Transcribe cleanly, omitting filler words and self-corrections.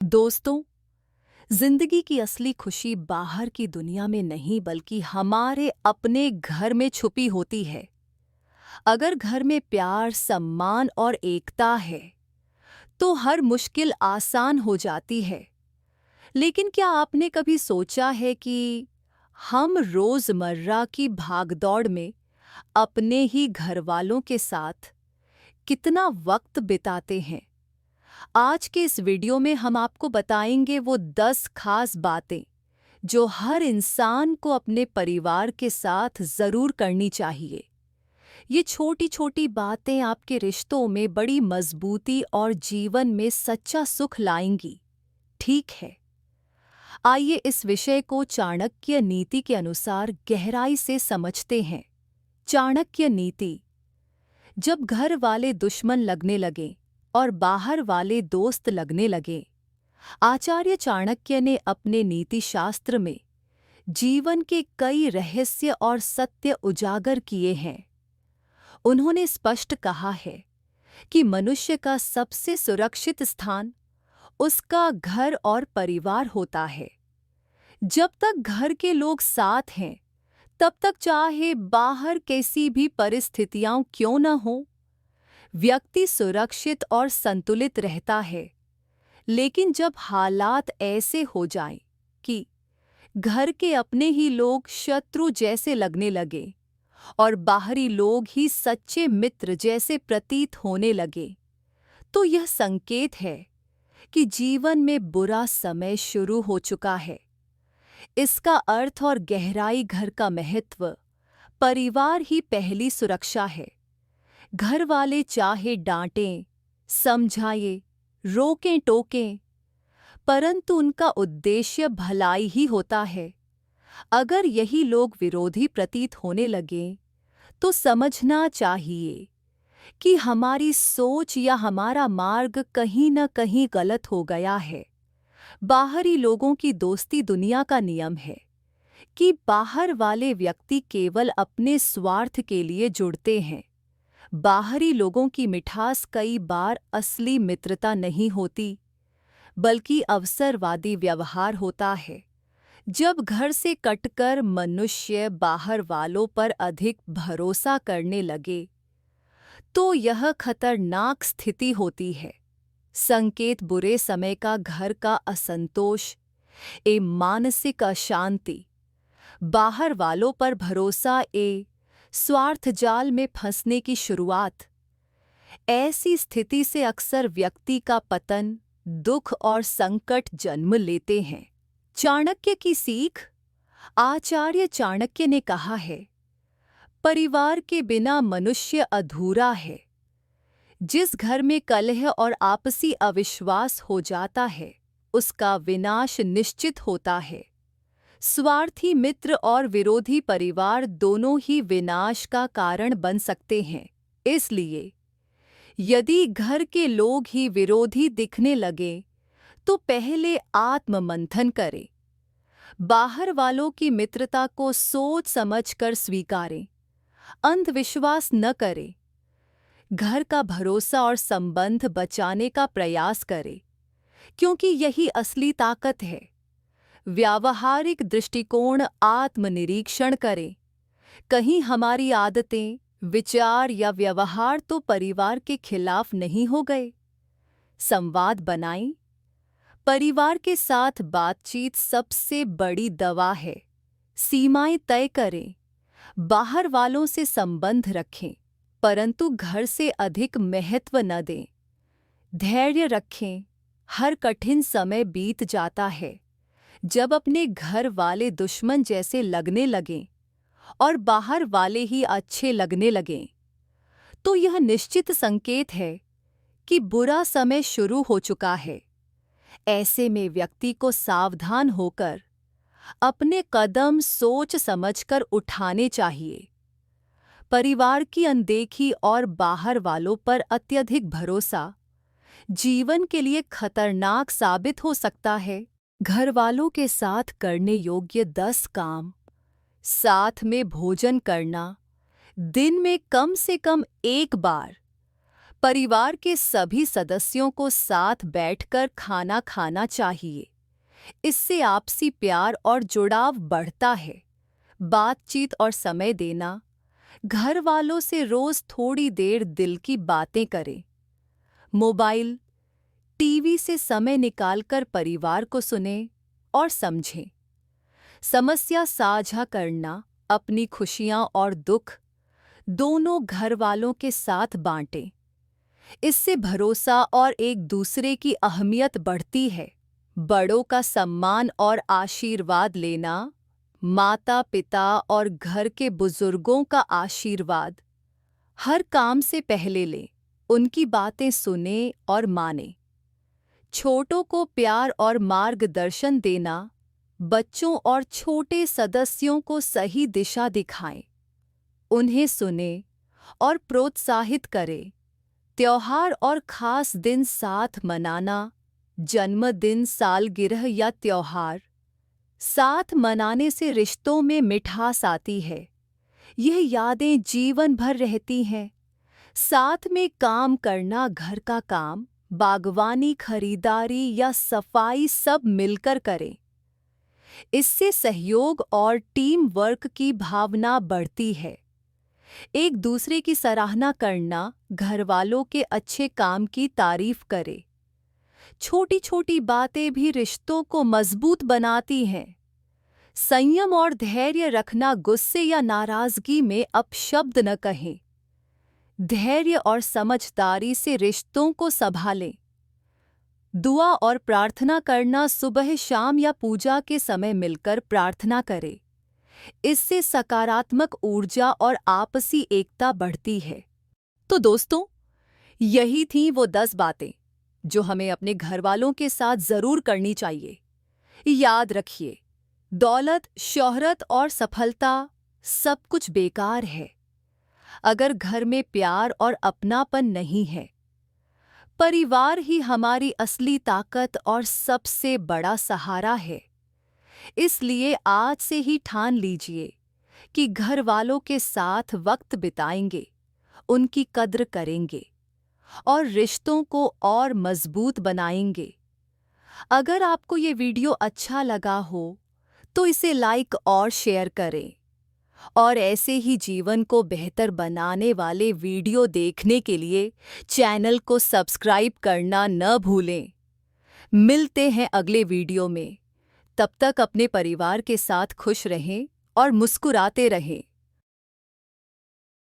दोस्तों, जिंदगी की असली खुशी बाहर की दुनिया में नहीं बल्कि हमारे अपने घर में छुपी होती है। अगर घर में प्यार, सम्मान और एकता है, तो हर मुश्किल आसान हो जाती है। लेकिन क्या आपने कभी सोचा है कि हम रोजमर्रा की भागदौड़ में अपने ही घर वालों के साथ कितना वक्त बिताते हैं? आज के इस वीडियो में हम आपको बताएंगे वो 10 खास बातें जो हर इंसान को अपने परिवार के साथ जरूर करनी चाहिए। ये छोटी छोटी बातें आपके रिश्तों में बड़ी मजबूती और जीवन में सच्चा सुख लाएंगी। ठीक है, आइए इस विषय को चाणक्य नीति के अनुसार गहराई से समझते हैं। चाणक्य नीति: जब घर वाले दुश्मन लगने लगे और बाहर वाले दोस्त लगने लगे, आचार्य चाणक्य ने अपने नीति शास्त्र में जीवन के कई रहस्य और सत्य उजागर किए हैं। उन्होंने स्पष्ट कहा है कि मनुष्य का सबसे सुरक्षित स्थान उसका घर और परिवार होता है। जब तक घर के लोग साथ हैं, तब तक चाहे बाहर कैसी भी परिस्थितियां क्यों न हो, व्यक्ति सुरक्षित और संतुलित रहता है। लेकिन जब हालात ऐसे हो जाएं कि घर के अपने ही लोग शत्रु जैसे लगने लगे और बाहरी लोग ही सच्चे मित्र जैसे प्रतीत होने लगे, तो यह संकेत है कि जीवन में बुरा समय शुरू हो चुका है। इसका अर्थ और गहराई, घर का महत्व, परिवार ही पहली सुरक्षा है। घर वाले चाहे डांटें, समझाएं, रोकें टोकें, परंतु उनका उद्देश्य भलाई ही होता है। अगर यही लोग विरोधी प्रतीत होने लगें, तो समझना चाहिए कि हमारी सोच या हमारा मार्ग कहीं न कहीं गलत हो गया है। बाहरी लोगों की दोस्ती दुनिया का नियम है कि बाहर वाले व्यक्ति केवल अपने स्वार्थ के लिए जुड़ते हैं। बाहरी लोगों की मिठास कई बार असली मित्रता नहीं होती, बल्कि अवसरवादी व्यवहार होता है। जब घर से कटकर मनुष्य बाहर वालों पर अधिक भरोसा करने लगे, तो यह खतरनाक स्थिति होती है। संकेत बुरे समय का, घर का असंतोष, मानसिक अशांति, बाहर वालों पर भरोसा, स्वार्थ जाल में फंसने की शुरुआत। ऐसी स्थिति से अक्सर व्यक्ति का पतन, दुख और संकट जन्म लेते हैं। चाणक्य की सीख: आचार्य चाणक्य ने कहा है, परिवार के बिना मनुष्य अधूरा है। जिस घर में कलह और आपसी अविश्वास हो जाता है, उसका विनाश निश्चित होता है। स्वार्थी मित्र और विरोधी परिवार दोनों ही विनाश का कारण बन सकते हैं। इसलिए यदि घर के लोग ही विरोधी दिखने लगे, तो पहले आत्ममंथन करें। बाहर वालों की मित्रता को सोच समझकर स्वीकारें, अंधविश्वास न करें। घर का भरोसा और संबंध बचाने का प्रयास करें, क्योंकि यही असली ताकत है। व्यावहारिक दृष्टिकोण: आत्मनिरीक्षण करें। कहीं हमारी आदतें, विचार या व्यवहार तो परिवार के खिलाफ नहीं हो गए? संवाद बनाएं। परिवार के साथ बातचीत सबसे बड़ी दवा है। सीमाएं तय करें। बाहर वालों से संबंध रखें, परंतु घर से अधिक महत्व न दें। धैर्य रखें। हर कठिन समय बीत जाता है। जब अपने घर वाले दुश्मन जैसे लगने लगें और बाहर वाले ही अच्छे लगने लगें, तो यह निश्चित संकेत है कि बुरा समय शुरू हो चुका है। ऐसे में व्यक्ति को सावधान होकर अपने कदम सोच समझकर उठाने चाहिए। परिवार की अनदेखी और बाहर वालों पर अत्यधिक भरोसा जीवन के लिए खतरनाक साबित हो सकता है। घर वालों के साथ करने योग्य 10 काम: साथ में भोजन करना दिन में कम से कम एक बार, परिवार के सभी सदस्यों को साथ बैठकर खाना खाना चाहिए। इससे आपसी प्यार और जुड़ाव बढ़ता है। बातचीत और समय देना, घर वालों से रोज थोड़ी देर दिल की बातें करें। मोबाइल, टीवी से समय निकालकर परिवार को सुनें और समझें। समस्या साझा करना, अपनी खुशियां और दुख दोनों घर वालों के साथ बांटें। इससे भरोसा और एक दूसरे की अहमियत बढ़ती है। बड़ों का सम्मान और आशीर्वाद लेना, माता पिता और घर के बुजुर्गों का आशीर्वाद हर काम से पहले लें। उनकी बातें सुनें और मानें। छोटों को प्यार और मार्गदर्शन देना, बच्चों और छोटे सदस्यों को सही दिशा दिखाएं। उन्हें सुनें और प्रोत्साहित करें। त्योहार और खास दिन साथ मनाना, जन्मदिन, सालगिरह या त्योहार साथ मनाने से रिश्तों में मिठास आती है। यह यादें जीवन भर रहती हैं। साथ में काम करना, घर का काम, बागवानी, खरीदारी या सफाई सब मिलकर करें। इससे सहयोग और टीम वर्क की भावना बढ़ती है। एक दूसरे की सराहना करना, घर वालों के अच्छे काम की तारीफ करे। छोटी छोटी बातें भी रिश्तों को मजबूत बनाती हैं। संयम और धैर्य रखना, गुस्से या नाराजगी में अपशब्द न कहें। धैर्य और समझदारी से रिश्तों को संभालें। दुआ और प्रार्थना करना, सुबह शाम या पूजा के समय मिलकर प्रार्थना करें। इससे सकारात्मक ऊर्जा और आपसी एकता बढ़ती है। तो दोस्तों, यही थी वो 10 बातें जो हमें अपने घर वालों के साथ जरूर करनी चाहिए। याद रखिए, दौलत, शोहरत और सफलता सब कुछ बेकार है अगर घर में प्यार और अपनापन नहीं है। परिवार ही हमारी असली ताकत और सबसे बड़ा सहारा है। इसलिए आज से ही ठान लीजिए कि घर वालों के साथ वक्त बिताएंगे, उनकी कद्र करेंगे और रिश्तों को और मजबूत बनाएंगे। अगर आपको ये वीडियो अच्छा लगा हो तो इसे लाइक और शेयर करें और ऐसे ही जीवन को बेहतर बनाने वाले वीडियो देखने के लिए चैनल को सब्सक्राइब करना न भूलें। मिलते हैं अगले वीडियो में। तब तक अपने परिवार के साथ खुश रहें और मुस्कुराते रहें।